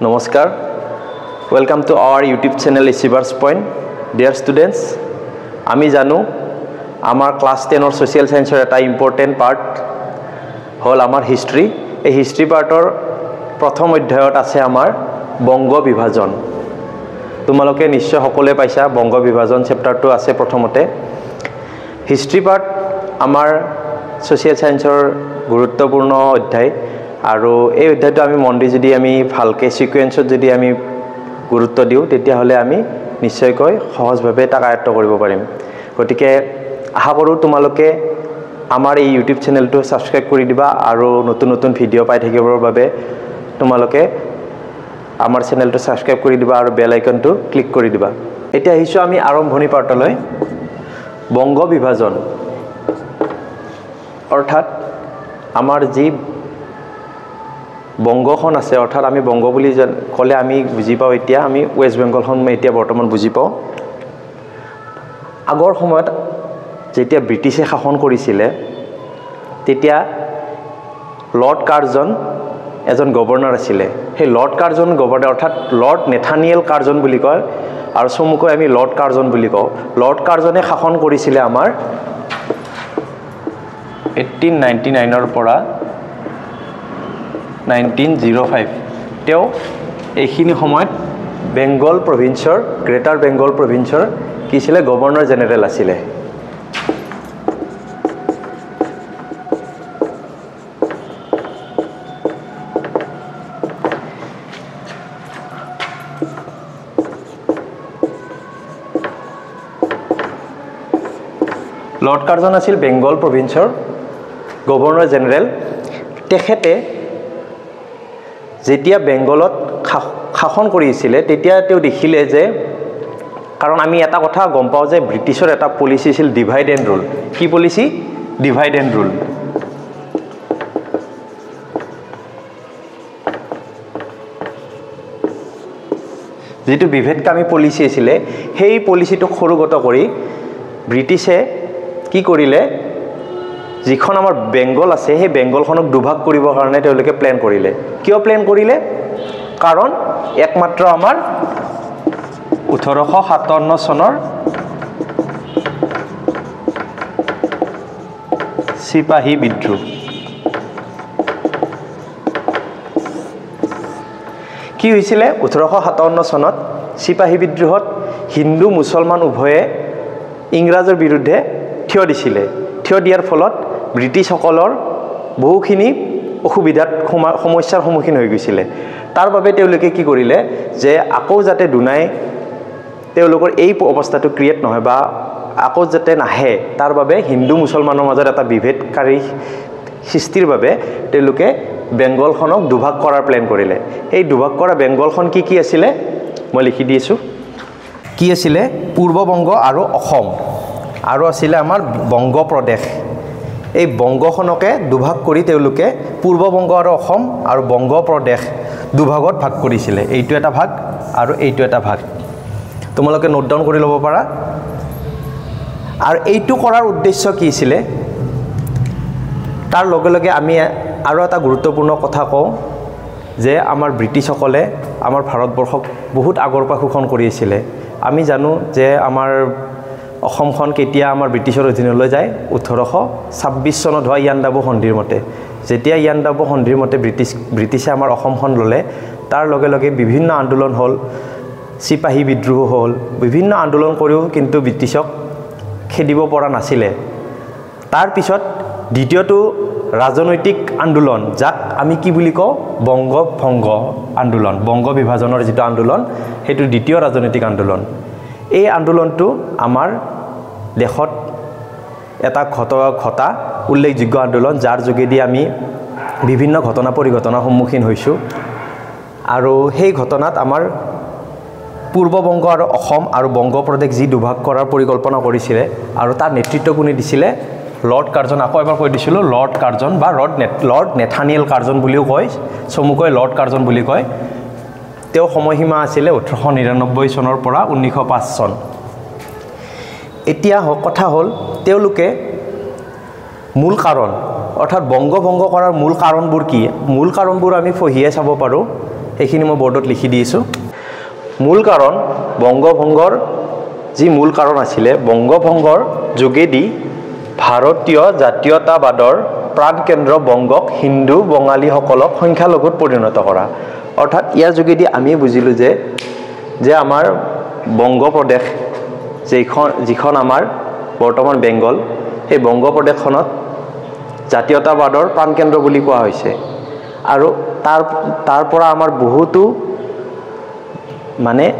Namaskar. Welcome to our YouTube channel Receivers Point. Dear students, আমি জানো আমাৰ class 10 অৰ social সায়েন্সৰ এটা ইম্পৰ্টেন্ট পাৰ্ট হল আমাৰ হিষ্ট্ৰী। এই হিষ্ট্ৰী পাৰ্টৰ প্ৰথম অধ্যায়ত আছে আমাৰ বংগ বিভাজন। তোমালোকে নিশ্চয় সকলোৱে পাইছা বংগ বিভাজন চেপ্টাৰটো আছে প্ৰথমতে। হিষ্ট্ৰী পাৰ্ট আমাৰ সোশ্যাল সায়েন্সৰ গুৰুত্বপূৰ্ণ অধ্যায় আৰু এই অধ্যায়টো আমি মন দি যদি আমি ভালকে সিকুৱেন্সত যদি আমি গুৰুত্ব দিও তেতিয়াহলে আমি নিশ্চয়কৈ সহজভাৱে তাক আয়ত্ত কৰিব পাৰিম। গতিকে আশা কৰোঁ তোমালোকে আমাৰ এই ইউটিউব চেনেলটো সাবস্ক্ৰাইব কৰি দিবা আৰু নতুন নতুন ভিডিঅ' পাই থাকিবৰ বাবে তোমালোকে আমাৰ চেনেলটো সাবস্ক্ৰাইব কৰি দিবা আৰু বেল আইকনটো ক্লিক কৰি দিবা। এতিয়া আহিছো আমি আৰম্ভণি পাৰ্টলৈ। বংগ বিভাজন অৰ্থাৎ আমাৰ যি বংগখন আছে অৰ্থাৎ আমি বংগ বুলি ক'লে আমি বুজি পাওঁ এতিয়া আমি ওয়েস্ট বেংগলখন এতিয়া বৰ্তমান বুজি পাওঁ। আগৰ সময়ত যেতিয়া ব্ৰিটিছে শাসন কৰিছিলে তেতিয়া লৰ্ড কাৰ্জন এজন গভৰ্ণৰ আছিলে। সেই লৰ্ড কাৰ্জন গভৰ্ণৰ অৰ্থাৎ লৰ্ড নেথানিয়েল কাৰ্জন বুলি কয় আৰু চমুকৈ আমি লৰ্ড কাৰ্জন বুলি কওঁ। লৰ্ড কাৰ্জনে শাসন কৰিছিলে আমাৰ 1899 পৰা 1905। তেওঁ এইখিনি সময়ত বেংগল প্ৰভিন্সৰ গ্ৰেটাৰ বেংগল প্ৰভিন্সৰ কি ছিল গভৰ্ণৰ জেনেৰেল আছিলে। লৰ্ড কাৰ্জন আছিল বেংগল প্ৰভিন্সৰ গভৰ্ণৰ জেনেৰেল। তেখেতে যেতিয়া বেংগলত শাসন কৰিছিলে তেতিয়া তেওঁ দেখিলে যে কাৰণ আমি এটা কথা গম পাওঁ যে ব্ৰিটিছৰ এটা পলিচি আছিল ডিভাইড এণ্ড ৰুল। কি পলিচি? Divide and rule. যেটো বিভেদকামী পলিচি আছিলে সেই পলিচিটো খৰুগত কৰি ব্ৰিটিছে কি কৰিলে যিখন আমাৰ বেংগল আছে সেই বেংগলখনক দুভাগ কৰিবৰ কাৰণে তেওঁলোকে প্ল্যান কৰিলে। কিয় প্ল্যান কৰিলে? কাৰণ একমাত্ৰ আমাৰ 1857 চনৰ সিপাহী বিদ্ৰোহ। কি হৈছিলে 1857 চনত সিপাহী বিদ্ৰোহত হিন্দু মুছলমান উভয়ে ইংৰাজৰ বিৰুদ্ধে থিয় দিছিলে। থিয় দিয়াৰ ফলত ব্ৰিটিছসকলৰ বহুখিনি অসুবিধাত সমস্যাৰ সন্মুখীন হৈ গৈছিলে। তাৰ বাবে তেওঁলোকে কি কৰিলে যে আকৌ যাতে দুনাই তেওঁলোকৰ এই অৱস্থাটো ক্ৰিয়েট নহয় বা আকৌ যাতে নাহে তাৰ বাবে হিন্দু মুছলমানৰ মাজত এটা বিভেদকাৰী সৃষ্টিৰ বাবে তেওঁলোকে বেংগলখনক দুভাগ কৰাৰ প্ল্যান কৰিলে। এই দুভাগ কৰা বেংগলখন কি কি আছিলে মই লিখি দিছো। কি আছিলে? পূৰ্ববংগ আৰু অসম আৰু আছিলে আমাৰ বংগ প্ৰদেশ। এই বংগখনকে দুভাগ কৰি তেওঁলোকে পূৰ্ববংগ আৰু অসম আৰু বংগ প্ৰদেশ দুভাগত ভাগ কৰিছিলে। এইটো এটা ভাগ আৰু এইটো এটা ভাগ। তোমালোকে নোট ডাউন কৰি ল'ব পাৰা। আৰু এইটো কৰাৰ উদ্দেশ্য কি আছিল? তাৰ লগে লগে আমি আৰু এটা গুৰুত্বপূৰ্ণ কথা কওঁ যে আমাৰ ব্ৰিটিছসকলে আমাৰ ভাৰতবৰ্ষক বহুত আগৰ পৰা শোষণ কৰি আছিল। আমি জানো যে আমাৰ অসমখন কেতিয়া আমাৰ ব্ৰিটিছৰ অধীনলৈ যায় 1826 চনত হোৱা ইয়াণ্ডাবু সন্ধিৰ মতে। যেতিয়া ইয়াণ্ডাবু সন্ধিৰ মতে ব্ৰিটিছে আমাৰ অসমখন ল'লে তাৰ লগে লগে বিভিন্ন আন্দোলন হ'ল, সিপাহী বিদ্ৰোহ হ'ল, বিভিন্ন আন্দোলন কৰিও কিন্তু ব্ৰিটিছক খেদিব পৰা নাছিলে। তাৰ পিছত দ্বিতীয়টো ৰাজনৈতিক আন্দোলন যাক আমি কি বুলি কওঁ বংগ ভংগ আন্দোলন, বংগ বিভাজনৰ যেটো আন্দোলন সেইটো দ্বিতীয় ৰাজনৈতিক আন্দোলন। এই আন্দোলনটো আমাৰ দেশত এটা ঘটা উল্লেখযোগ্য আন্দোলন যাৰ যোগেদি আমি বিভিন্ন ঘটনা পৰিঘটনাৰ সন্মুখীন হৈছোঁ। আৰু সেই ঘটনাত আমাৰ পূৰ্ববংগ আৰু অসম আৰু বংগ প্ৰদেশ যি দুভাগ কৰাৰ পৰিকল্পনা কৰিছিলে আৰু তাৰ নেতৃত্ব কোনে দিছিলে? Lord Curzon. আকৌ এবাৰ কৈ দিছিলোঁ লৰ্ড কাৰ্জন বা লৰ্ড নেথানিয়েল কাৰ্জন বুলিও কয়, চমুকৈ লৰ্ড কাৰ্জন বুলি কয়। তেওঁ সময়সীমা আছিলে 1899 চনৰ পৰা 1905 চন। এতিয়া কথা হ'ল তেওঁলোকে মূল কাৰণ অৰ্থাৎ বংগ ভংগ কৰাৰ মূল কাৰণবোৰ কি? মূল কাৰণবোৰ আমি ফহিয়ে চাব পাৰোঁ। সেইখিনি মই বৰ্ডত লিখি দিছোঁ। মূল কাৰণ বংগভংগৰ যি মূল কাৰণ আছিলে, বংগভংগৰ যোগেদি ভাৰতীয় জাতীয়তাবাদৰ প্ৰাণকেন্দ্ৰ বংগক হিন্দু বঙালীসকলক সংখ্যালঘুত পৰিণত কৰা। অৰ্থাৎ ইয়াৰ যোগেদি আমি বুজিলোঁ যে আমাৰ বংগ প্ৰদেশ যিখন আমাৰ বৰ্তমান বেংগল, সেই বংগ প্ৰদেশখনত জাতীয়তাবাদৰ প্ৰাণকেন্দ্ৰ বুলি কোৱা হৈছে। আৰু তাৰ পৰা আমাৰ বহুতো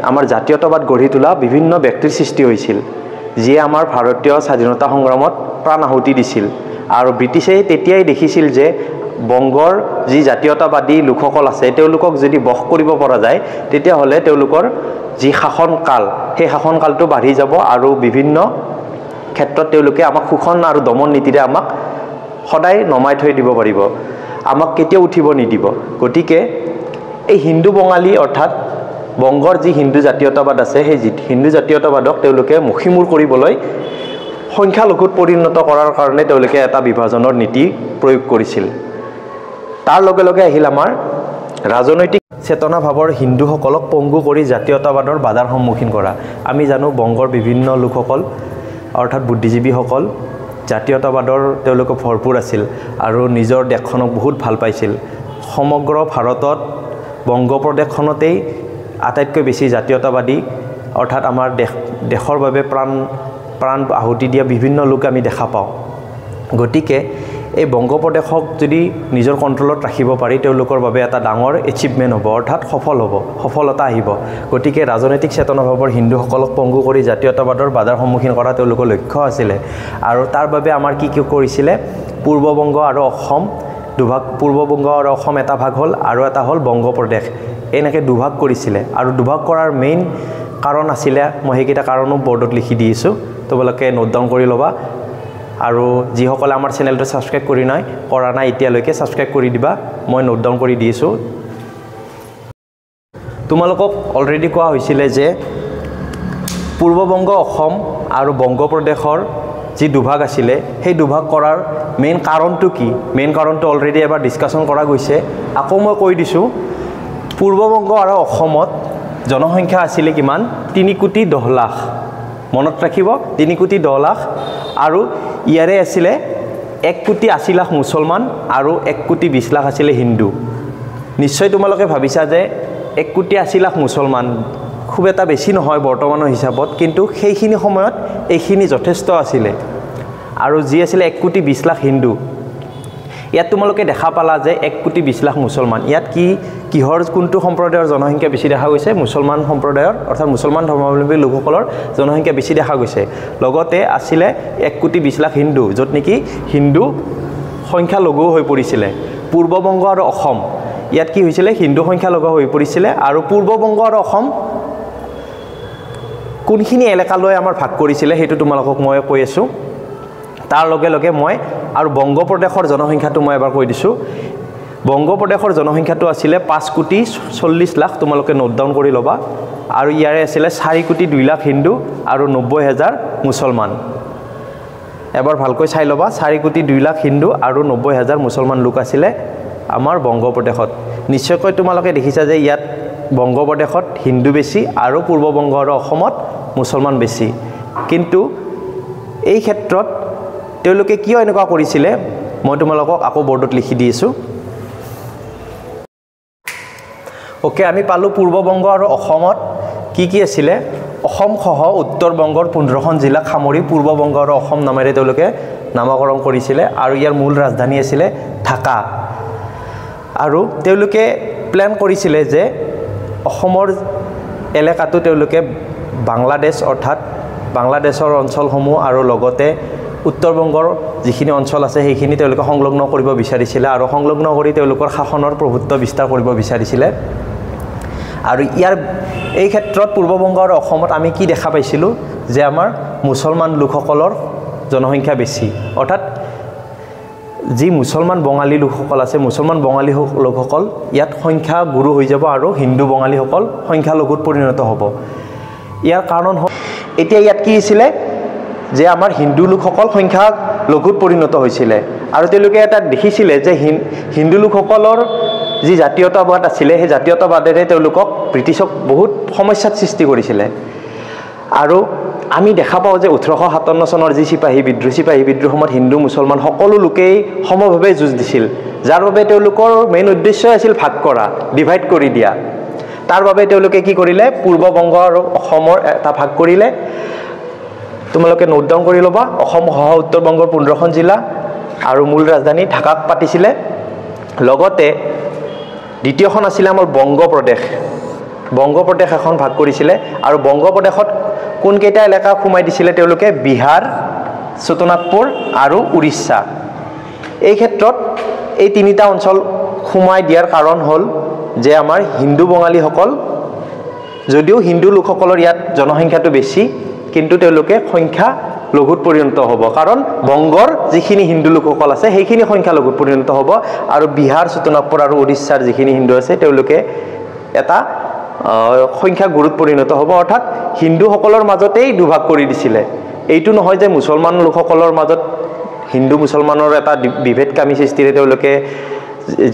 আমাৰ জাতীয়তাবাদ গঢ়ি তোলা বিভিন্ন ব্যক্তিৰ সৃষ্টি হৈছিল, যিয়ে আমাৰ ভাৰতীয় স্বাধীনতা সংগ্ৰামত প্ৰাণ আহুতি দিছিল। আৰু ব্ৰিটিছে তেতিয়াই দেখিছিল যে বংগৰ যি জাতীয়তাবাদী লোকসকল আছে, তেওঁলোকক যদি বশ কৰিব পৰা যায়, তেতিয়াহ'লে তেওঁলোকৰ যি শাসনকাল, সেই শাসনকালটো বাঢ়ি যাব আৰু বিভিন্ন ক্ষেত্ৰত তেওঁলোকে আমাক শোষণ আৰু দমন নীতিৰে আমাক সদায় নমাই থৈ দিব পাৰিব, আমাক কেতিয়াও উঠিব নিদিব। গতিকে এই হিন্দু বঙালী অৰ্থাৎ বংগৰ যি হিন্দু জাতীয়তাবাদ আছে, সেই হিন্দু জাতীয়তাবাদক তেওঁলোকে মষিমূৰ কৰিবলৈ সংখ্যালঘুত পৰিণত কৰাৰ কাৰণে তেওঁলোকে এটা বিভাজনৰ নীতি প্ৰয়োগ কৰিছিল। তাৰ লগে লগে আহিল আমাৰ ৰাজনৈতিক চেতনা ভাৱৰ হিন্দুসকলক পংগু কৰি জাতীয়তাবাদৰ বাধাৰ সন্মুখীন কৰা। আমি জানো বংগৰ বিভিন্ন লোকসকল অৰ্থাৎ বুদ্ধিজীৱীসকল জাতীয়তাবাদৰ তেওঁলোকে ভৰপূৰ আছিল আৰু নিজৰ দেশখনক বহুত ভাল পাইছিল। সমগ্ৰ ভাৰতত বংগ প্ৰদেশখনতেই আটাইতকৈ বেছি জাতীয়তাবাদী অৰ্থাৎ আমাৰ দেশৰ বাবে প্ৰাণ আহুতি দিয়া বিভিন্ন লোক আমি দেখা পাওঁ। গতিকে এই বংগ প্ৰদেশক যদি নিজৰ কণ্ট্ৰলত ৰাখিব পাৰি, তেওঁলোকৰ বাবে এটা ডাঙৰ এচিভমেণ্ট হ'ব, অৰ্থাৎ সফলতা আহিব। গতিকে ৰাজনৈতিক চেতনাভাৱৰ হিন্দুসকলক পংগু কৰি জাতীয়তাবাদৰ বাধাৰ সন্মুখীন কৰা তেওঁলোকৰ লক্ষ্য আছিলে। আৰু তাৰ বাবে আমাৰ কি কৰিছিলে, পূৰ্ববংগ আৰু অসম দুভাগ, পূৰ্ববংগ আৰু অসম এটা ভাগ হ'ল আৰু এটা হ'ল বংগ প্ৰদেশ, এনেকৈ দুভাগ কৰিছিলে। আৰু দুভাগ কৰাৰ মেইন কাৰণ আছিলে, মই সেইকেইটা কাৰণো বৰ্ডত লিখি দিছোঁ, তোমালোকে নোট ডাউন কৰি ল'বা। আৰু যিসকলে আমাৰ চেনেলটো ছাবস্ক্ৰাইব কৰা নাই এতিয়ালৈকে ছাবস্ক্ৰাইব কৰি দিবা, মই নোট ডাউন কৰি দিছোঁ। তোমালোকক অলৰেডি কোৱা হৈছিলে যে পূৰ্ববংগ অসম আৰু বংগ প্ৰদেশৰ যি দুভাগ আছিলে, সেই দুভাগ কৰাৰ মেইন কাৰণটো কি, মেইন কাৰণটো অলৰেডি এবাৰ ডিছকাশ্যন কৰা গৈছে। আকৌ মই কৈ দিছোঁ, পূৰ্ববংগ আৰু অসমত জনসংখ্যা আছিলে কিমান, 3,10,00,000। মনত ৰাখিব, 3,10,00,000। আৰু ইয়াৰে আছিলে 1,80,00,000 মুছলমান আৰু 1,20,00,000 আছিলে হিন্দু। নিশ্চয় তোমালোকে ভাবিছা যে 1,80,00,000 মুছলমান খুব এটা বেছি নহয় বৰ্তমানৰ হিচাপত, কিন্তু সেইখিনি সময়ত এইখিনি যথেষ্ট আছিলে। আৰু যি আছিলে 1,20,00,000 হিন্দু। ইয়াত তোমালোকে দেখা পালা যে 1,20,00,000 মুছলমান। ইয়াত কিহৰ কোনটো সম্প্ৰদায়ৰ জনসংখ্যা বেছি দেখা গৈছে, মুছলমান সম্প্ৰদায়ৰ অৰ্থাৎ মুছলমান ধৰ্মাৱলম্বী লোকসকলৰ জনসংখ্যা বেছি দেখা গৈছে। লগতে আছিলে 1,20,00,000 হিন্দু, য'ত নেকি হিন্দু সংখ্যালঘু হৈ পৰিছিলে। পূৰ্ববংগ আৰু অসম, ইয়াত কি হৈছিলে, হিন্দু সংখ্যালঘু হৈ পৰিছিলে। আৰু পূৰ্ববংগ আৰু অসম কোনখিনি এলেকালৈ আমাৰ ভাগ কৰিছিলে সেইটো তোমালোকক মই কৈ আছোঁ। তাৰ লগে লগে মই আৰু বংগ প্ৰদেশৰ জনসংখ্যাটো মই এবাৰ কৈ দিছোঁ। বংগ প্ৰদেশৰ জনসংখ্যাটো আছিলে 5,40,00,000, তোমালোকে নোট ডাউন কৰি ল'বা। আৰু ইয়াৰে আছিলে 4,02,00,000 হিন্দু আৰু 90,000 মুছলমান। এবাৰ ভালকৈ চাই ল'বা, 4,02,00,000 হিন্দু আৰু 90,000 মুছলমান লোক আছিলে আমাৰ বংগ প্ৰদেশত। নিশ্চয়কৈ তোমালোকে দেখিছা যে ইয়াত বংগ প্ৰদেশত হিন্দু বেছি আৰু পূৰ্ববংগ আৰু অসমত মুছলমান বেছি। কিন্তু এই ক্ষেত্ৰত তেওঁলোকে কিয় এনেকুৱা কৰিছিলে, মই তোমালোকক আকৌ বৰ্ডত লিখি দিছোঁ। ওকে, আমি পালোঁ পূৰ্ববংগ আৰু অসমত কি আছিলে, অসমসহ উত্তৰ বংগৰ 15খন জিলাক সামৰি পূৰ্ববংগ আৰু অসম নামেৰে তেওঁলোকে নামকৰণ কৰিছিলে। আৰু ইয়াৰ মূল ৰাজধানী আছিলে ঢাকা। আৰু তেওঁলোকে প্লেন কৰিছিলে যে অসমৰ এলেকাটো তেওঁলোকে বাংলাদেশ অৰ্থাৎ বাংলাদেশৰ অঞ্চলসমূহ আৰু লগতে উত্তৰ বংগৰ যিখিনি অঞ্চল আছে সেইখিনি তেওঁলোকে সংলগ্ন কৰিব বিচাৰিছিলে আৰু সংলগ্ন কৰি তেওঁলোকৰ শাসনৰ প্ৰভুত্ব বিস্তাৰ কৰিব বিচাৰিছিলে। আৰু এই ক্ষেত্ৰত পূৰ্ববংগ আৰু অসমত আমি কি দেখা পাইছিলোঁ যে আমাৰ মুছলমান লোকসকলৰ জনসংখ্যা বেছি। অৰ্থাৎ যি মুছলমান বঙালী লোকসকল আছে, মুছলমান বঙালী লোকসকল ইয়াত সংখ্যা গুৰু হৈ যাব আৰু হিন্দু বঙালীসকল সংখ্যালঘুত পৰিণত হ'ব। ইয়াৰ কাৰণ হ'ল এতিয়া ইয়াত কি হৈছিলে যে আমাৰ হিন্দু লোকসকল সংখ্যালঘুত পৰিণত হৈছিলে আৰু তেওঁলোকে এটা দেখিছিলে যে হিন্দু লোকসকলৰ যি জাতীয়তাবাদ আছিলে সেই জাতীয়তাবাদেৰে তেওঁলোকক ব্ৰিটিছক বহুত সমস্যাত সৃষ্টি কৰিছিলে আৰু আমি দেখা পাওঁ যে 1857 চনৰ যি চিপাহী বিদ্ৰোহ সময়ত হিন্দু মুছলমান সকলো লোকেই সমভাৱে যুঁজ দিছিল যাৰ বাবে তেওঁলোকৰ মেইন উদ্দেশ্য আছিল ভাগ কৰা ডিভাইড কৰি দিয়া তাৰ বাবে তেওঁলোকে কি কৰিলে পূৰ্ববংগ আৰু অসমৰ এটা ভাগ কৰিলে তোমালোকে নোট ডাউন কৰি ল'বা অসম সহ উত্তৰবংগৰ 15খন জিলা আৰু মূল ৰাজধানী ঢাকাক পাতিছিলে লগতে দ্বিতীয়খন আছিল আমাৰ বংগ প্ৰদেশ এখন ভাগ কৰিছিলে আৰু বংগ প্ৰদেশত কোন কেইটা এলেকা সোমাই দিছিলে তেওঁলোকে বিহাৰ চটনাগপুৰ আৰু উৰিষ্যা এই ক্ষেত্ৰত এই তিনিটা অঞ্চল সোমাই দিয়াৰ কাৰণ হ'ল যে আমাৰ হিন্দু বঙালীসকল যদিও হিন্দু লোকসকলৰ ইয়াত জনসংখ্যাটো বেছি কিন্তু তেওঁলোকে সংখ্যা লঘুত পৰিণত হ'ব কাৰণ বংগৰ যিখিনি হিন্দু লোকসকল আছে সেইখিনি সংখ্যা লঘুত পৰিণত হ'ব আৰু বিহাৰ চটনাগপুৰ আৰু উৰিষ্যাৰ যিখিনি হিন্দু আছে তেওঁলোকে এটা সংখ্যা গুৰুত পৰিণত হ'ব অৰ্থাৎ হিন্দুসকলৰ মাজতেই দুভাগ কৰি দিছিলে এইটো নহয় যে মুছলমান লোকসকলৰ মাজত হিন্দু মুছলমানৰ এটা বিভেদকামী সৃষ্টিৰে তেওঁলোকে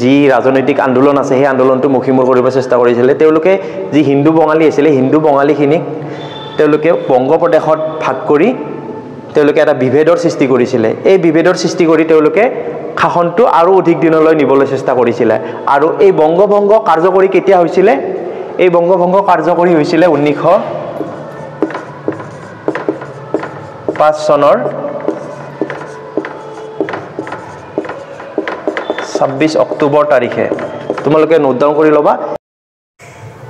যি ৰাজনৈতিক আন্দোলন আছে সেই আন্দোলনটো মুখিমূৰ কৰিব চেষ্টা কৰিছিলে তেওঁলোকে যি হিন্দু বঙালী আছিলে হিন্দু বঙালীখিনিক তেওঁলোকে বংগ প্ৰদেশত ভাগ কৰি তেওঁলোকে এটা বিভেদৰ সৃষ্টি কৰিছিলে এই বিভেদৰ সৃষ্টি কৰি তেওঁলোকে শাসনটো আৰু অধিক দিনলৈ নিবলৈ চেষ্টা কৰিছিলে আৰু এই বংগভংগ কাৰ্যকৰী কেতিয়া হৈছিলে এই বংগভংগ কাৰ্যকৰী হৈছিলে 1905 চনৰ 26 অক্টোবৰ তাৰিখে তোমালোকে নোট ডাউন কৰি ল'বা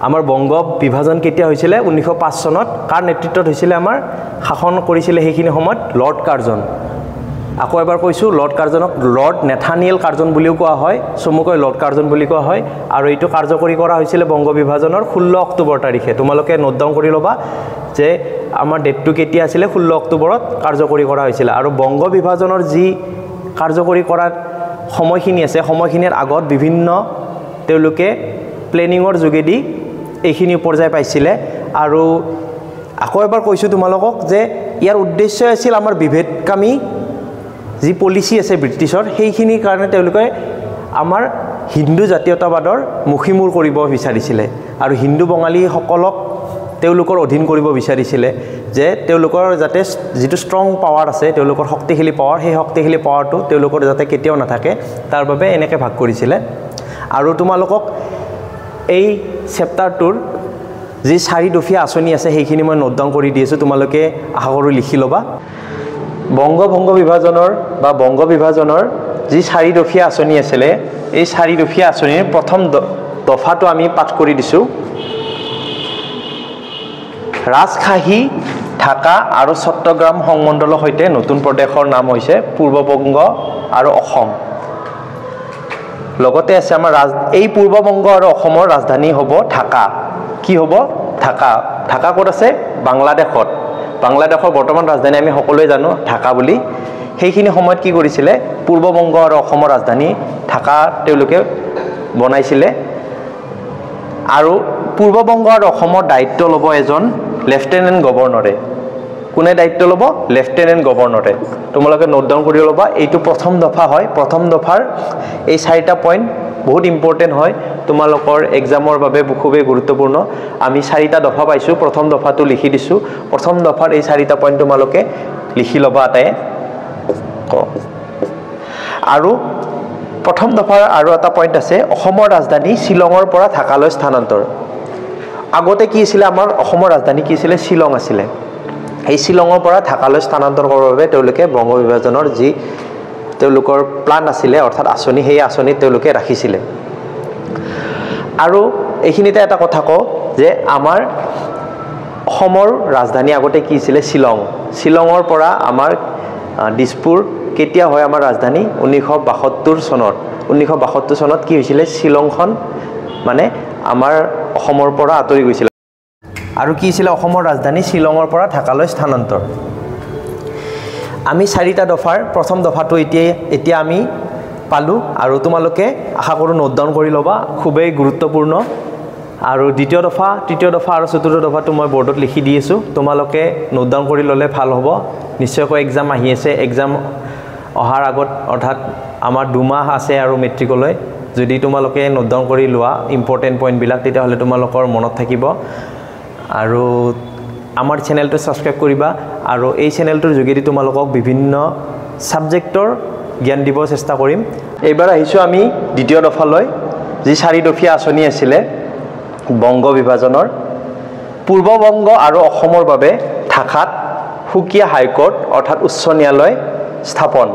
আমাৰ বংগ বিভাজন কেতিয়া হৈছিলে 1905 চনত কাৰ নেতৃত্বত হৈছিলে আমাৰ শাসন কৰিছিলে সেইখিনি সময়ত লৰ্ড কাৰ্জন আকৌ এবাৰ কৈছোঁ লৰ্ড কাৰ্জনক লৰ্ড নেথানিয়েল কাৰ্জন বুলিও কোৱা হয় চমুকৈ লৰ্ড কাৰ্জন বুলি কোৱা হয় আৰু এইটো কাৰ্যকৰী কৰা হৈছিলে বংগ বিভাজনৰ 16 অক্টোবৰ তাৰিখে তোমালোকে নোট ডাউন কৰি ল'বা যে আমাৰ ডেটটো কেতিয়া আছিলে 16 অক্টোবৰত কাৰ্যকৰী কৰা হৈছিলে আৰু বংগ বিভাজনৰ যি কাৰ্যকৰী কৰাৰ সময়খিনি আছে সময়খিনিৰ আগত বিভিন্ন তেওঁলোকে প্লেনিঙৰ যোগেদি এইখিনি পৰ্যায় পাইছিলে আৰু আকৌ এবাৰ কৈছোঁ তোমালোকক যে ইয়াৰ উদ্দেশ্য আছিল আমাৰ বিভেদকামী যি পলিচি আছে ব্ৰিটিছৰ সেইখিনিৰ কাৰণে তেওঁলোকে আমাৰ হিন্দু জাতীয়তাবাদৰ মুখিমূৰ কৰিব বিচাৰিছিলে আৰু হিন্দু বঙালীসকলক তেওঁলোকৰ অধীন কৰিব বিচাৰিছিলে যে তেওঁলোকৰ যাতে যিটো ষ্ট্ৰং পাৱাৰ আছে তেওঁলোকৰ শক্তিশালী পাৱাৰ সেই শক্তিশালী পাৱাৰটো তেওঁলোকৰ যাতে কেতিয়াও নাথাকে তাৰ বাবে এনেকৈ ভাগ কৰিছিলে আৰু তোমালোকক এই চেপ্টাৰটোৰ যি 4 দফীয়া আঁচনি আছে সেইখিনি মই নোট ডাউন কৰি দি আছোঁ তোমালোকে আশা কৰোঁ লিখি ল'বা বংগভংগ বিভাজনৰ বা বংগ বিভাজনৰ যি 4 দফীয়া আঁচনি আছিলে এই 4 দফীয়া আঁচনিৰ প্ৰথম দফাটো আমি পাঠ কৰি দিছোঁ ৰাজখাহী ঢাকা আৰু চট্টগ্ৰাম সংমণ্ডলৰ সৈতে নতুন প্ৰদেশৰ নাম হৈছে পূৰ্ববংগ আৰু অসম লগতে আছে আমাৰ এই পূৰ্ববংগ আৰু অসমৰ ৰাজধানী হ'ব ঢাকা কি হ'ব ঢাকা ক'ত আছে বাংলাদেশৰ বৰ্তমান ৰাজধানী আমি সকলোৱে জানো ঢাকা বুলি সেইখিনি সময়ত কি কৰিছিলে পূৰ্ববংগ আৰু অসমৰ ৰাজধানী ঢাকা তেওঁলোকে বনাইছিলে আৰু পূৰ্ববংগ আৰু অসমৰ দায়িত্ব ল'ব এজন লেফটেনেণ্ট গভৰ্ণৰে কোনে দায়িত্ব ল'ব লেফটেনেণ্ট গভৰ্ণৰে তোমালোকে নোট ডাউন কৰি ল'বা এইটো প্ৰথম দফা হয় প্ৰথম দফাৰ এই 4টা পইণ্ট বহুত ইম্পৰ্টেণ্ট হয় তোমালোকৰ এক্সামৰ বাবে খুবেই গুৰুত্বপূৰ্ণ আমি 4টা দফা পাইছোঁ প্ৰথম দফাটো লিখি দিছোঁ প্ৰথম দফাৰ এই 4টা পইণ্ট তোমালোকে লিখি ল'বা আটাই আৰু প্ৰথম দফাৰ আৰু এটা পইণ্ট আছে অসমৰ ৰাজধানী শ্বিলঙৰ পৰা ঢাকালৈ স্থানান্তৰ আগতে কি আছিলে আমাৰ অসমৰ ৰাজধানী কি আছিলে শ্বিলং আছিলে এই শ্বিলঙৰ পৰা ঢাকালৈ স্থানান্তৰ কৰাৰ বাবে তেওঁলোকে বংগ বিভাজনৰ যি তেওঁলোকৰ প্লান আছিলে অৰ্থাৎ আঁচনি সেই আঁচনিত তেওঁলোকে ৰাখিছিলে আৰু এইখিনিতে এটা কথা কওঁ যে আমাৰ অসমৰ ৰাজধানী আগতে কি আছিলে শ্বিলঙৰ পৰা আমাৰ দিছপুৰ কেতিয়া হয় আমাৰ ৰাজধানী 1972 চনত কি হৈছিলে শ্বিলংখন মানে আমাৰ অসমৰ পৰা আঁতৰি গৈছিল আৰু কি আছিল অসমৰ ৰাজধানী শ্বিলঙৰ পৰা ঢাকালৈ স্থানান্তৰ আমি 4টা দফাৰ প্ৰথম দফাটো এতিয়া আমি পালোঁ আৰু তোমালোকে আশা কৰোঁ নোট ডাউন কৰি ল'বা খুবেই গুৰুত্বপূৰ্ণ আৰু দ্বিতীয় দফা তৃতীয় দফা আৰু চতুৰ্থ দফাটো মই বৰ্ডত লিখি দি আছোঁ তোমালোকে নোট ডাউন কৰি ল'লে ভাল হ'ব নিশ্চয়কৈ এক্সাম আহি আছে এক্সাম অহাৰ আগত অৰ্থাৎ আমাৰ 2 মাহ আছে আৰু মেট্ৰিকলৈ যদি তোমালোকে নোট ডাউন কৰি লোৱা ইম্পৰ্টেণ্ট পইণ্টবিলাক তেতিয়াহ'লে তোমালোকৰ মনত থাকিব আৰু আমাৰ চেনেলটো ছাবস্ক্ৰাইব কৰিবা আৰু এই চেনেলটোৰ যোগেদি তোমালোকক বিভিন্ন ছাবজেক্টৰ জ্ঞান দিব চেষ্টা কৰিম এইবাৰ আহিছোঁ আমি দ্বিতীয় দফালৈ যি 4 দফীয়া আঁচনি আছিলে বংগ বিভাজনৰ পূৰ্ব বংগ আৰু অসমৰ বাবে ঢাকাত সুকীয়া হাইকোৰ্ট অৰ্থাৎ উচ্চ ন্যায়ালয় স্থাপন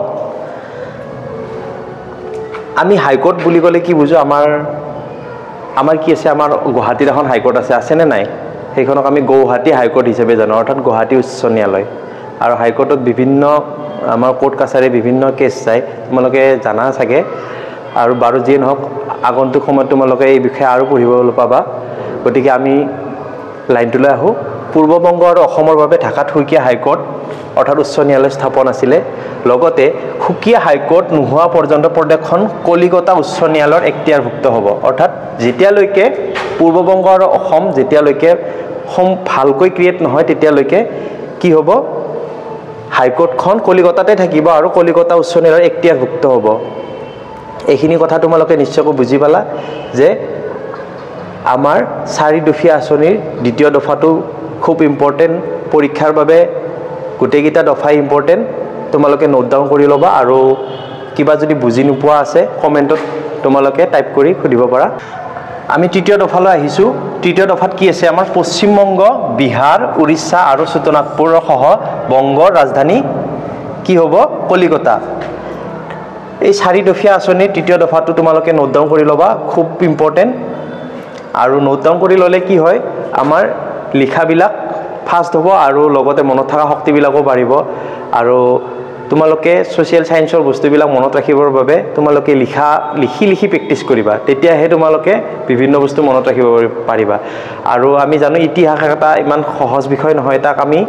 আমি হাইকোৰ্ট বুলি ক'লে কি বুঝো আমাৰ কি আছে আমাৰ গুৱাহাটীত এখন হাইকোৰ্ট আছে নে নাই সেইখনক আমি গুৱাহাটী হাইকোৰ্ট হিচাপে জানো অৰ্থাৎ গুৱাহাটী উচ্চ ন্যায়ালয় আৰু হাইকোৰ্টত বিভিন্ন আমাৰ কোৰ্ট কাছাৰী বিভিন্ন কেছ চাই তোমালোকে জানা থাকে আৰু বাৰু যি নহওক আগন্তুক সময়ত তোমালোকে এই বিষয়ে আৰু পঢ়িবলৈ পাবা গতিকে আমি লাইনটোলৈ আহোঁ পূৰ্ব বংগ আৰু অসমৰ বাবে ঢাকাত সুকীয়া হাইকোৰ্ট অৰ্থাৎ উচ্চ ন্যায়ালয় স্থাপন আছিলে লগতে সুকীয়া হাইকোৰ্ট নোহোৱা পৰ্যন্ত প্ৰদেশখন কলিকতা উচ্চ ন্যায়ালয়ৰ এখতিয়াৰভুক্ত হ'ব অৰ্থাৎ যেতিয়ালৈকে পূৰ্ব বংগ আৰু অসম যেতিয়ালৈকে ভালকৈ ক্ৰিয়েট নহয় তেতিয়ালৈকে কি হ'ব হাইকোৰ্টখন কলিকতাতে থাকিব আৰু কলিকতা উচ্চ ন্যায়ালয়ৰ এখতিয়াৰভুক্ত হ'ব এইখিনি কথা তোমালোকে নিশ্চয়কৈ বুজি পালা যে আমাৰ 4 দফীয়া আঁচনিৰ দ্বিতীয় দফাটো খুব ইম্পৰ্টেণ্ট পৰীক্ষাৰ বাবে গোটেইকেইটা দফাই ইম্পৰ্টেণ্ট তোমালোকে নোট ডাউন কৰি ল'বা আৰু কিবা যদি বুজি নোপোৱা আছে কমেণ্টত তোমালোকে টাইপ কৰি সুধিব পাৰা আমি তৃতীয় দফালৈ আহিছোঁ তৃতীয় দফাত কি আছে আমাৰ পশ্চিম বংগ বিহাৰ উৰিষ্যা আৰু চট্টনাগপুৰৰ সহ বংগৰ ৰাজধানী কি হ'ব কলিকতা এই 4 দফীয়া আঁচনিৰ তৃতীয় দফাটো তোমালোকে নোট ডাউন কৰি ল'বা খুব ইম্পৰ্টেণ্ট আৰু নোট ডাউন কৰি ল'লে কি হয় আমাৰ লিখাবিলাক ফাষ্ট হ'ব আৰু লগতে মনত থকা শক্তিবিলাকো বাঢ়িব আৰু তোমালোকে সোশ্যাল সায়েন্সৰ বস্তুবিলাক মনত ৰাখিবৰ বাবে তোমালোকে লিখি প্ৰেক্টিছ কৰিবা তেতিয়াহে তোমালোকে বিভিন্ন বস্তু মনত ৰাখিব পাৰিবা আৰু আমি জানো ইতিহাস এটা ইমান সহজ বিষয় নহয় তাক আমি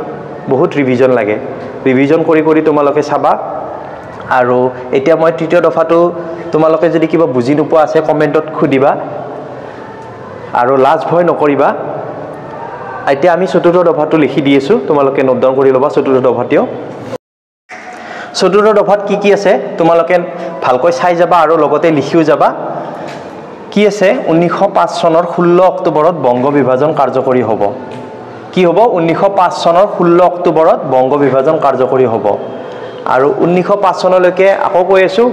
বহুত ৰিভিজন লাগে ৰিভিজন কৰি তোমালোকে চাবা আৰু এতিয়া মই তৃতীয় দফাটো তোমালোকে যদি কিবা বুজি নোপোৱা আছে কমেণ্টত সুধিবা আৰু লাজ ভয় নকৰিবা এতিয়া আমি চতুৰ্থ দফাটো লিখি দি আছোঁ তোমালোকে নোট ডাউন কৰি ল'বা চতুৰ্থ দফাটিও চতুৰ্থ দফাত কি আছে তোমালোকে ভালকৈ চাই যাবা আৰু লগতে লিখিও যাবা কি আছে 1905 চনৰ 16 অক্টোবৰত বংগ বিভাজন কাৰ্যকৰী হ'ব কি হ'ব 1905 চনৰ 16 অক্টোবৰত বংগ বিভাজন কাৰ্যকৰী হ'ব আৰু 1905 চনলৈকে আকৌ কৈ আছোঁ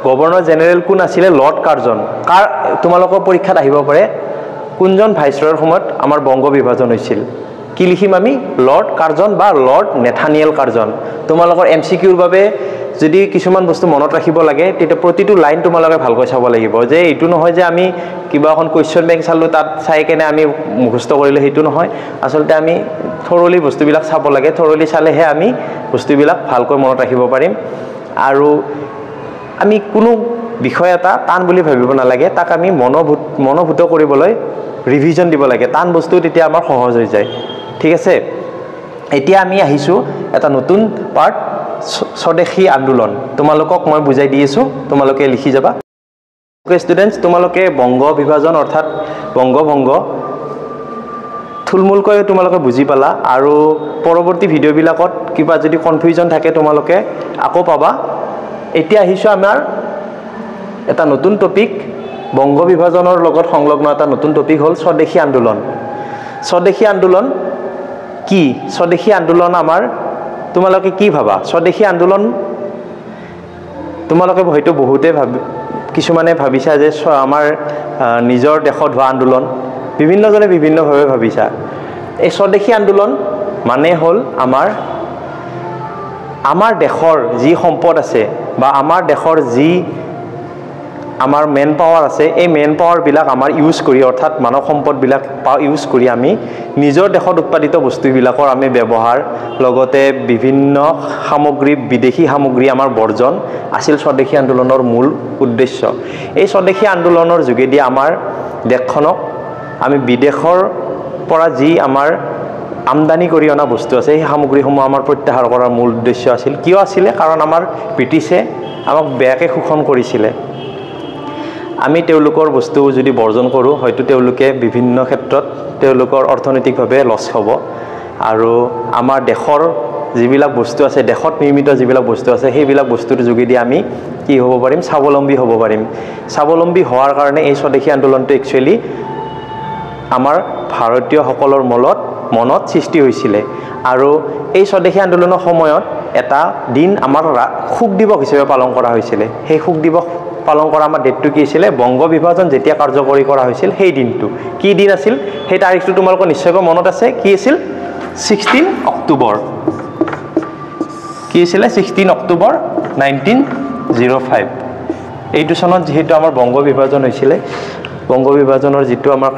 গভৰ্ণৰ জেনেৰেল কোন আছিলে লৰ্ড কাৰ্জন তোমালোকৰ পৰীক্ষাত আহিব পাৰে কোনজন ভাইসৰয়ৰ সময়ত আমাৰ বংগ বিভাজন হৈছিল কি লিখিম আমি লৰ্ড কাৰ্জন বা লৰ্ড নেথানিয়েল কাৰ্জন তোমালোকৰ এমসিকিউৰ বাবে যদি কিছুমান বস্তু মনত ৰাখিব লাগে তেতিয়া প্ৰতিটো লাইন তোমালোকে ভালকৈ চাব লাগিব যে এইটো নহয় যে আমি কিবা এখন কোৱেশ্চন বেংক চালো তাত চাই কেনে আমি মুখস্থ কৰিলে সেইটো নহয় আসলতে আমি থৰলি বস্তুবিলাক চাব লাগে থৰলি চালেহে আমি বস্তুবিলাক ভালকৈ মনত ৰাখিব পাৰিম আৰু আমি কোনো বিষয় এটা টান বুলি ভাবিব নালাগে তাক আমি মনোভূত কৰিবলৈ ৰিভিজন দিব লাগে টান বস্তু তেতিয়া আমাৰ সহজ হৈ যায় ঠিক আছে এতিয়া আমি আহিছোঁ এটা নতুন পাৰ্ট স্বদেশী আন্দোলন তোমালোকক মই বুজাই দি আছোঁ তোমালোকে লিখি যাবা ষ্টুডেণ্টছ তোমালোকে বংগ বিভাজন অৰ্থাৎ বংগভংগ থুলমূলকৈ তোমালোকে বুজি পালা আৰু পৰৱৰ্তী ভিডিঅ'বিলাকত কিবা যদি কনফিউজন থাকে তোমালোকে আকৌ পাবা এতিয়া আহিছোঁ আমাৰ এটা নতুন টপিক বংগ বিভাজনৰ লগত সংলগ্ন এটা নতুন টপিক হ'ল স্বদেশী আন্দোলন স্বদেশী আন্দোলন কি স্বদেশী আন্দোলন আমাৰ তোমালোকে কি ভাবা স্বদেশী আন্দোলন তোমালোকে হয়তো বহুতে কিছুমানে ভাবিছা যে আমাৰ নিজৰ দেশত হোৱা আন্দোলন বিভিন্নজনে বিভিন্নভাৱে ভাবিছা এই স্বদেশী আন্দোলন মানে হ'ল আমাৰ দেশৰ যি সম্পদ আছে বা আমাৰ দেশৰ যি আমাৰ মেন পাৱাৰ আছে এই মেন পাৱাৰবিলাক আমাৰ ইউজ কৰি অৰ্থাৎ মানৱ সম্পদবিলাক ইউজ কৰি আমি নিজৰ দেশত উৎপাদিত বস্তুবিলাকৰ আমি ব্যৱহাৰ লগতে বিভিন্ন সামগ্ৰী বিদেশী সামগ্ৰী আমাৰ বৰ্জন আছিল স্বদেশী আন্দোলনৰ মূল উদ্দেশ্য এই স্বদেশী আন্দোলনৰ যোগেদি আমাৰ দেশখনক আমি বিদেশৰ পৰা যি আমাৰ আমদানি কৰি অনা বস্তু আছে সেই সামগ্ৰীসমূহ আমাৰ প্ৰত্যাহাৰ কৰাৰ মূল উদ্দেশ্য আছিল কিয় আছিলে কাৰণ আমাৰ ব্ৰিটিছে আমাক বেয়াকৈ শোষণ কৰিছিলে আমি তেওঁলোকৰ বস্তু যদি বৰ্জন কৰোঁ হয়তো তেওঁলোকে বিভিন্ন ক্ষেত্ৰত তেওঁলোকৰ অৰ্থনৈতিকভাৱে লছ হ'ব আৰু আমাৰ দেশৰ যিবিলাক বস্তু আছে দেশত নিৰ্মিত যিবিলাক বস্তু আছে সেইবিলাক বস্তুৰ যোগেদি আমি কি হ'ব পাৰিম স্বাৱলম্বী হ'ব পাৰিম স্বাৱলম্বী হোৱাৰ কাৰণে এই স্বদেশী আন্দোলনটো একচুৱেলি আমাৰ ভাৰতীয়সকলৰ মনত সৃষ্টি হৈছিলে আৰু এই স্বদেশী আন্দোলনৰ সময়ত এটা দিন আমাৰ শোক দিৱস হিচাপে পালন কৰা হৈছিলে সেই শোক দিৱস পালন কৰা আমাৰ ডেটটো কি আছিল বংগ বিভাজন যেতিয়া কাৰ্যকৰী কৰা হৈছিল সেই দিনটো কি দিন আছিল সেই তাৰিখটো তোমালোকৰ নিশ্চয়কৈ মনত আছে কি আছিল 16 অক্টোবৰ কি আছিল 16 অক্টোবৰ 1905 এইটো চনত যেহেতু আমাৰ বংগ বিভাজন হৈছিলে বংগ বিভাজনৰ যেটো আমাৰ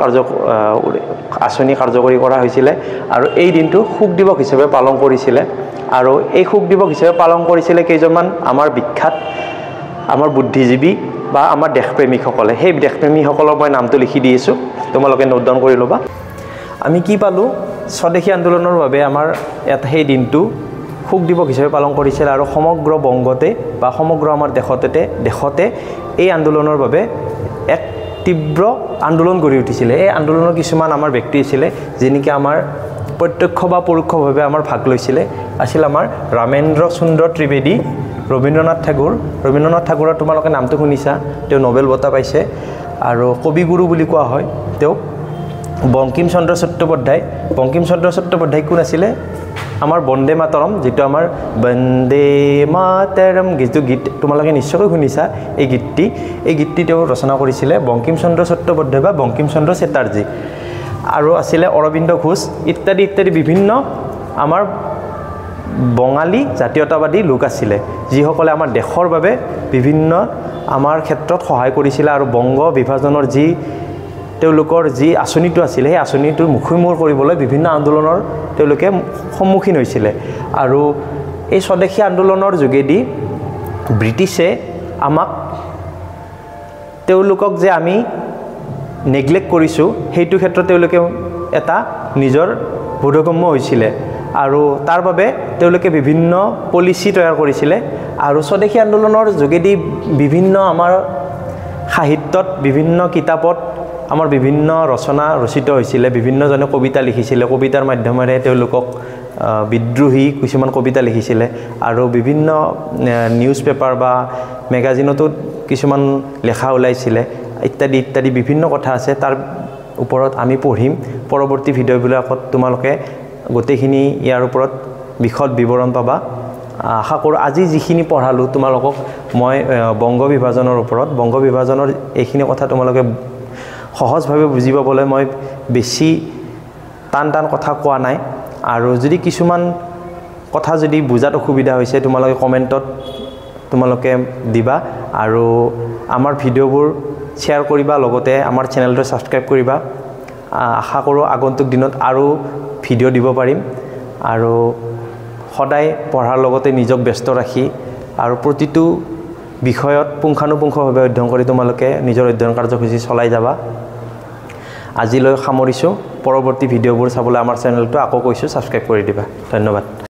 আঁচনি কাৰ্যকৰী কৰা হৈছিলে আৰু এই দিনটো শোক দিৱস হিচাপে পালন কৰিছিলে আৰু এই শোক দিৱস হিচাপে পালন কৰিছিলে কেইজনমান আমাৰ বিখ্যাত আমাৰ বুদ্ধিজীৱী বা আমাৰ দেশপ্ৰেমিকসকলে সেই দেশপ্ৰেমিকসকলৰ মই নামটো লিখি দিছো তোমালোকে নোট ডাউন কৰি ল'বা আমি কি পালো স্বদেশী আন্দোলনৰ বাবে আমাৰ সেই দিনটো শোক দিৱস হিচাপে পালন কৰিছিল আৰু সমগ্ৰ বংগতে বা সমগ্ৰ আমাৰ দেশতে এই আন্দোলনৰ বাবে এক তীব্ৰ আন্দোলন গঢ়ি উঠিছিলে এই আন্দোলনৰ কিছুমান আমাৰ ব্যক্তি আছিল যেনেকৈ আমাৰ প্ৰত্যক্ষ বা পৰোক্ষভাৱে আমাৰ ভাগ লৈছিলে আছিল আমাৰ ৰামেন্দ্ৰ সুন্দৰ ত্ৰিবেদী ৰবীন্দ্ৰনাথ ঠাকুৰৰ তোমালোকে নামটো শুনিছা তেওঁ নোবেল বঁটা পাইছে আৰু কবিগুৰু বুলি কোৱা হয় তেওঁ বংকিম চন্দ্ৰ চট্টোপাধ্যায় কোন আছিলে আমাৰ বন্দে মাতৰম যেটো আমাৰ বন্দে মাতৰম গীত তোমালোকে নিশ্চয়কৈ শুনিছা এই গীতটি তেওঁ ৰচনা কৰিছিলে বংকিম চন্দ্ৰ চট্টোপাধ্যায় বা বংকিম চন্দ্ৰ চেটাৰ্জী আৰু আছিলে অৰবিন্দ ঘোষ ইত্যাদি বিভিন্ন আমাৰ বঙালী জাতীয়তাবাদী লোক আছিলে যিসকলে আমাৰ দেশৰ বাবে বিভিন্ন আমাৰ ক্ষেত্ৰত সহায় কৰিছিল আৰু বংগ বিভাজনৰ তেওঁলোকৰ যি আঁচনিটো আছিল সেই আঁচনিটো মুখমূৰ কৰিবলৈ বিভিন্ন আন্দোলনৰ তেওঁলোকে সন্মুখীন হৈছিল আৰু এই স্বদেশী আন্দোলনৰ যোগেদি ব্ৰিটিছে আমাক তেওঁলোকক যে আমি নেগলেক্ট কৰিছোঁ সেইটো ক্ষেত্ৰত তেওঁলোকে এটা নিজৰ বোধগম্য হৈছিল আৰু তাৰ বাবে তেওঁলোকে বিভিন্ন পলিচি তৈয়াৰ কৰিছিল আৰু স্বদেশী আন্দোলনৰ যোগেদি বিভিন্ন আমাৰ সাহিত্যত বিভিন্ন কিতাপত আমাৰ বিভিন্ন ৰচনা ৰচিত হৈছিল বিভিন্নজনে কবিতা লিখিছিল কবিতাৰ মাধ্যমেৰে তেওঁলোকক বিদ্ৰোহী কিছুমান কবিতা লিখিছিল আৰু বিভিন্ন নিউজ পেপাৰ বা মেগাজিনতো কিছুমান লেখা ওলাইছিল ইত্যাদি বিভিন্ন কথা আছে তাৰ ওপৰত আমি পঢ়িম পৰৱৰ্তী ভিডিঅ'বিলাকত তোমালোকে গোটেইখিনি ইয়াৰ ওপৰত বিশদ বিৱৰণ পাবা আশা কৰোঁ আজি যিখিনি পঢ়ালোঁ তোমালোকক মই বংগ বিভাজনৰ এইখিনি কথা তোমালোকে সহজভাৱে বুজি পাবলৈ মই বেছি টান কথা কোৱা নাই আৰু যদি কিছুমান কথা যদি বুজাত অসুবিধা হৈছে তোমালোকে কমেণ্টত তোমালোকে দিবা আৰু আমাৰ ভিডিঅ'বোৰ শ্বেয়াৰ কৰিবা লগতে আমাৰ চেনেলটো ছাবস্ক্ৰাইব কৰিবা আশা কৰোঁ আগন্তুক দিনত আৰু ভিডিঅ' দিব পাৰিম আৰু সদায় পঢ়াৰ লগতে নিজক ব্যস্ত ৰাখি আৰু প্ৰতিটো বিষয়ত পুংখানুপুংখভাৱে অধ্যয়ন কৰি তোমালোকে নিজৰ অধ্যয়ন কাৰ্যসূচী চলাই যাবা আজিলৈ সামৰিছোঁ পৰৱৰ্তী ভিডিঅ'বোৰ চাবলৈ আমাৰ চেনেলটো আকৌ কৈছোঁ ছাবস্ক্ৰাইব কৰি দিবা ধন্যবাদ